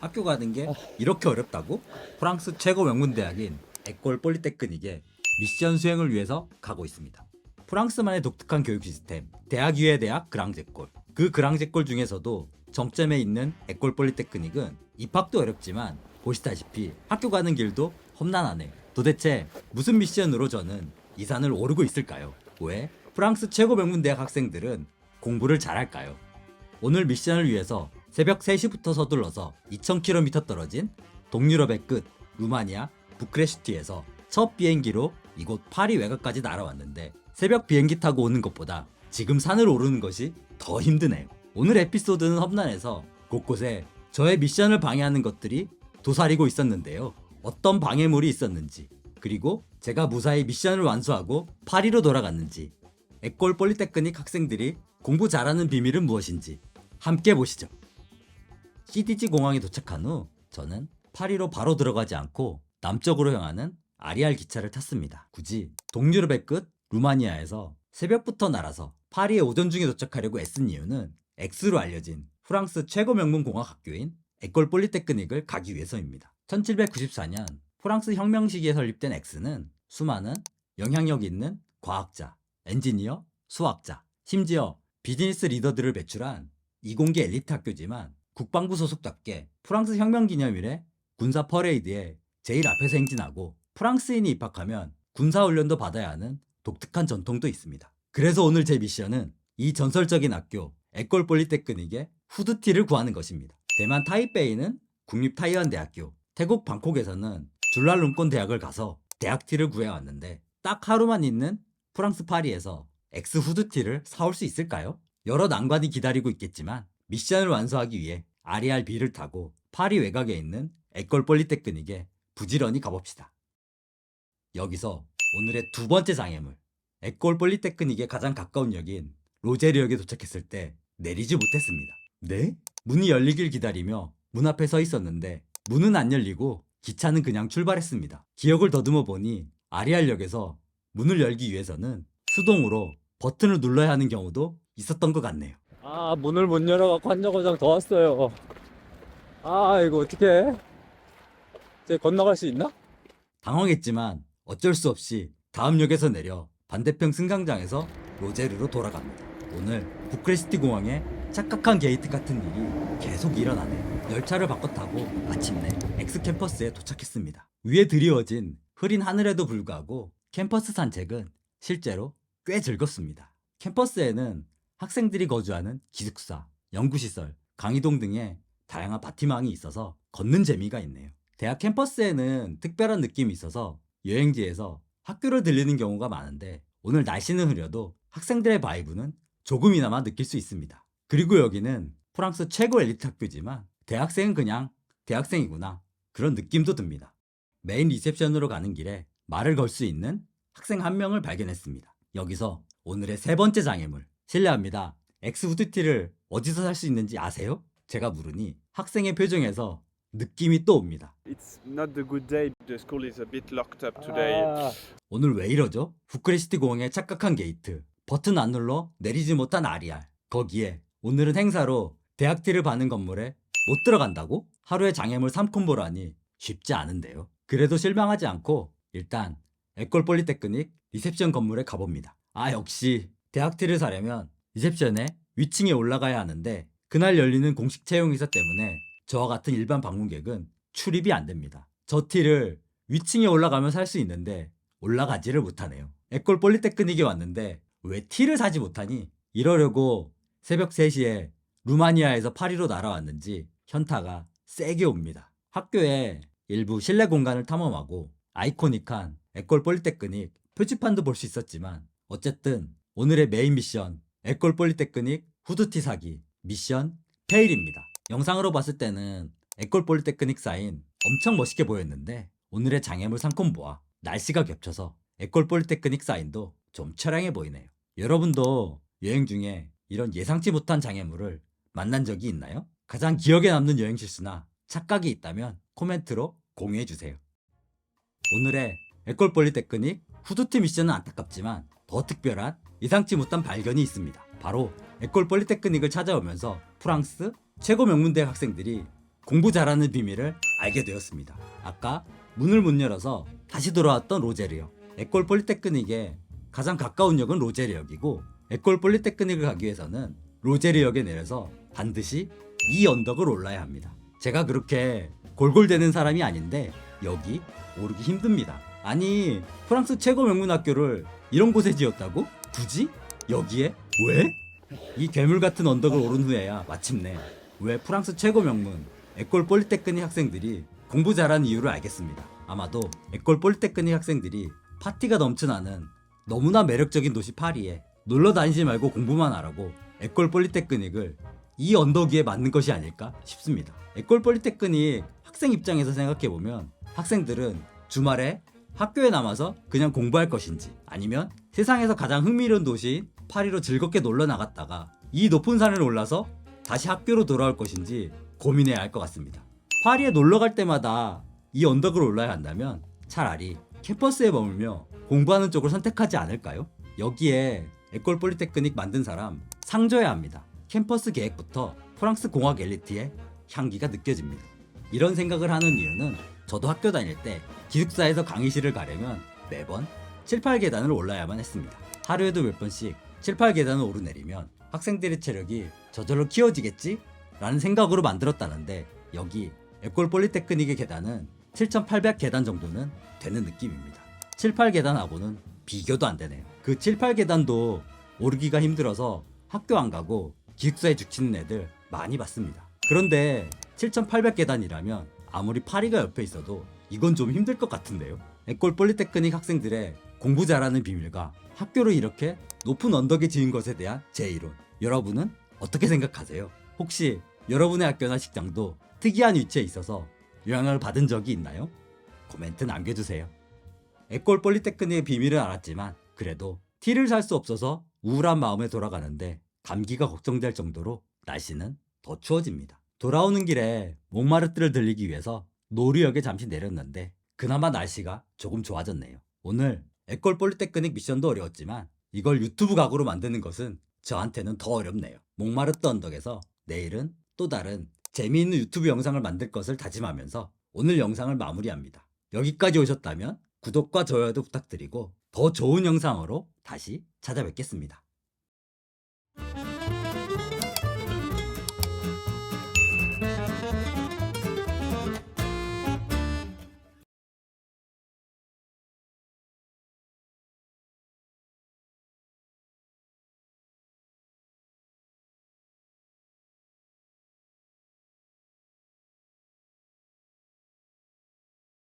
학교 가는 게 이렇게 어렵다고? 프랑스 최고 명문대학인 에콜 폴리테크닉에 미션 수행을 위해서 가고 있습니다. 프랑스만의 독특한 교육 시스템, 대학 위의 대학 그랑제콜. 그 그랑제콜 중에서도 정점에 있는 에콜 폴리테크닉은 입학도 어렵지만 보시다시피 학교 가는 길도 험난하네요. 도대체 무슨 미션으로 저는 이 산을 오르고 있을까요? 왜 프랑스 최고 명문대학 학생들은 공부를 잘할까요? 오늘 미션을 위해서 새벽 3시부터 서둘러서 2000km 떨어진 동유럽의 끝 루마니아 부크레슈티에서 첫 비행기로 이곳 파리 외곽까지 날아왔는데 새벽 비행기 타고 오는 것보다 지금 산을 오르는 것이 더 힘드네요. 오늘 에피소드는 험난해서 곳곳에 저의 미션을 방해하는 것들이 도사리고 있었는데요. 어떤 방해물이 있었는지, 그리고 제가 무사히 미션을 완수하고 파리로 돌아갔는지, 에콜 폴리테크닉 학생들이 공부 잘하는 비밀은 무엇인지 함께 보시죠. CDG 공항에 도착한 후 저는 파리로 바로 들어가지 않고 남쪽으로 향하는 아리알 기차를 탔습니다. 굳이 동유럽의 끝 루마니아에서 새벽부터 날아서 파리에 오전 중에 도착하려고 애쓴 이유는 X로 알려진 프랑스 최고 명문 공학 학교인 에콜 폴리테크닉을 가기 위해서입니다. 1794년 프랑스 혁명 시기에 설립된 X는 수많은 영향력 있는 과학자, 엔지니어, 수학자, 심지어 비즈니스 리더들을 배출한 이공계 엘리트 학교지만 국방부 소속답게 프랑스 혁명 기념일에 군사 퍼레이드에 제일 앞에서 행진하고 프랑스인이 입학하면 군사훈련도 받아야 하는 독특한 전통도 있습니다. 그래서 오늘 제 미션은 이 전설적인 학교 에콜 폴리테크닉의 후드티를 구하는 것입니다. 대만 타이베이는 국립타이완대학교, 태국 방콕에서는 줄랄룸권 대학을 가서 대학티를 구해왔는데 딱 하루만 있는 프랑스 파리에서 엑스 후드티를 사올 수 있을까요? 여러 난관이 기다리고 있겠지만 미션을 완수하기 위해 RERB를 타고 파리 외곽에 있는 에콜 폴리테크닉에 부지런히 가봅시다. 여기서 오늘의 두 번째 장애물, 에콜 폴리테크닉의 가장 가까운 역인 로제르역에 도착했을 때 내리지 못했습니다. 네? 문이 열리길 기다리며 문 앞에 서 있었는데 문은 안 열리고 기차는 그냥 출발했습니다. 기억을 더듬어 보니 아리알역에서 문을 열기 위해서는 수동으로 버튼을 눌러야 하는 경우도 있었던 것 같네요. 아, 문을 못 열어갖고 한정거장 더 왔어요. 아, 이거 어떡해? 이제 건너갈 수 있나? 당황했지만 어쩔 수 없이 다음 역에서 내려 반대편 승강장에서 로제르로 돌아갑니다. 오늘 부크레스티 공항에 착각한 게이트 같은 일이 계속 일어나네요. 열차를 바꿔 타고 마침내 엑스 캠퍼스에 도착했습니다. 위에 드리워진 흐린 하늘에도 불구하고 캠퍼스 산책은 실제로 꽤 즐겁습니다. 캠퍼스에는 학생들이 거주하는 기숙사, 연구시설, 강의동 등의 다양한 바티망이 있어서 걷는 재미가 있네요. 대학 캠퍼스에는 특별한 느낌이 있어서 여행지에서 학교를 들리는 경우가 많은데 오늘 날씨는 흐려도 학생들의 바이브는 조금이나마 느낄 수 있습니다. 그리고 여기는 프랑스 최고 엘리트 학교지만 대학생은 그냥 대학생이구나 그런 느낌도 듭니다. 메인 리셉션으로 가는 길에 말을 걸 수 있는 학생 한 명을 발견했습니다. 여기서 오늘의 세 번째 장애물, 실례합니다. 엑스 후드티를 어디서 살 수 있는지 아세요? 제가 물으니 학생의 표정에서 느낌이 또 옵니다. It's not the good day. The school is a bit locked up today. 아, 오늘 왜 이러죠? 부크레스티 공항의 착각한 게이트, 버튼 안 눌러 내리지 못한 RER, 거기에 오늘은 행사로 대학티를 파는 건물에 못 들어간다고? 하루에 장애물 3콤보라니 쉽지 않은데요. 그래도 실망하지 않고 일단 에콜 폴리테크닉 리셉션 건물에 가봅니다. 아, 역시 대학티를 사려면 리셉션에 위층에 올라가야 하는데 그날 열리는 공식 채용 행사 때문에 저와 같은 일반 방문객은 출입이 안 됩니다. 저 티를 위층에 올라가면 살 수 있는데 올라가지를 못하네요. 에콜 폴리테크닉에 왔는데 왜 티를 사지 못하니? 이러려고 새벽 3시에 루마니아에서 파리로 날아왔는지 현타가 세게 옵니다. 학교에 일부 실내 공간을 탐험하고 아이코닉한 에콜 폴리테크닉 표지판도 볼 수 있었지만 어쨌든 오늘의 메인 미션 에콜 폴리테크닉 후드티 사기 미션 페일입니다. 영상으로 봤을 때는 에콜 폴리테크닉 사인 엄청 멋있게 보였는데 오늘의 장애물 상콤보와 날씨가 겹쳐서 에콜 폴리테크닉 사인도 좀 처량해 보이네요. 여러분도 여행 중에 이런 예상치 못한 장애물을 만난 적이 있나요? 가장 기억에 남는 여행 실수나 착각이 있다면 코멘트로 공유해주세요. 오늘의 에콜 폴리테크닉 후드티 미션은 안타깝지만 더 특별한 예상치 못한 발견이 있습니다. 바로 에콜 폴리테크닉을 찾아오면서 프랑스 최고 명문대 학생들이 공부 잘하는 비밀을 알게 되었습니다. 아까 문을 못 열어서 다시 돌아왔던 로제르역. 에콜 폴리테크닉에 가장 가까운 역은 로제르역이고, 에콜 폴리테크닉을 가기 위해서는 로제르역에 내려서 반드시 이 언덕을 올라야 합니다. 제가 그렇게 골골대는 사람이 아닌데 여기 오르기 힘듭니다. 아니, 프랑스 최고 명문학교를 이런 곳에 지었다고? 굳이? 여기에? 왜? 이 괴물 같은 언덕을 오른 후에야 마침내 왜 프랑스 최고 명문 에콜 폴리테크닉 학생들이 공부 잘하는 이유를 알겠습니다. 아마도 에콜 폴리테크닉 학생들이 파티가 넘쳐나는 너무나 매력적인 도시 파리에 놀러 다니지 말고 공부만 하라고 에콜 폴리테크닉을 이 언덕 위에 만든 것이 아닐까 싶습니다. 에콜 폴리테크닉 학생 입장에서 생각해보면 학생들은 주말에 학교에 남아서 그냥 공부할 것인지, 아니면 세상에서 가장 흥미로운 도시인 파리로 즐겁게 놀러 나갔다가 이 높은 산을 올라서 다시 학교로 돌아올 것인지 고민해야 할 것 같습니다. 파리에 놀러 갈 때마다 이 언덕을 올라야 한다면 차라리 캠퍼스에 머물며 공부하는 쪽을 선택하지 않을까요? 여기에 에콜 폴리테크닉 만든 사람 상 줘야 합니다. 캠퍼스 계획부터 프랑스 공학 엘리트의 향기가 느껴집니다. 이런 생각을 하는 이유는 저도 학교 다닐 때 기숙사에서 강의실을 가려면 매번 7, 8계단을 올라야만 했습니다. 하루에도 몇 번씩 7, 8계단을 오르내리면 학생들의 체력이 저절로 키워지겠지? 라는 생각으로 만들었다는데, 여기 에콜 폴리테크닉의 계단은 7,800계단 정도는 되는 느낌입니다. 7, 8계단하고는 비교도 안 되네요. 그 7, 8계단도 오르기가 힘들어서 학교 안 가고 기숙사에 죽치는 애들 많이 봤습니다. 그런데 7,800계단이라면 아무리 파리가 옆에 있어도 이건 좀 힘들 것 같은데요. 에콜 폴리테크닉 학생들의 공부 잘하는 비밀과 학교를 이렇게 높은 언덕에 지은 것에 대한 제 이론, 여러분은 어떻게 생각하세요? 혹시 여러분의 학교나 직장도 특이한 위치에 있어서 영향을 받은 적이 있나요? 코멘트 남겨주세요. 에콜 폴리테크닉의 비밀을 알았지만 그래도 티를 살 수 없어서 우울한 마음에 돌아가는데 감기가 걱정될 정도로 날씨는 더 추워집니다. 돌아오는 길에 몽마르트를 들리기 위해서 노르역에 잠시 내렸는데 그나마 날씨가 조금 좋아졌네요. 오늘 에콜 폴리테크닉 미션도 어려웠지만 이걸 유튜브 각으로 만드는 것은 저한테는 더 어렵네요. 몽마르트 언덕에서 내일은 또 다른 재미있는 유튜브 영상을 만들 것을 다짐하면서 오늘 영상을 마무리합니다. 여기까지 오셨다면 구독과 좋아요도 부탁드리고 더 좋은 영상으로 다시 찾아뵙겠습니다.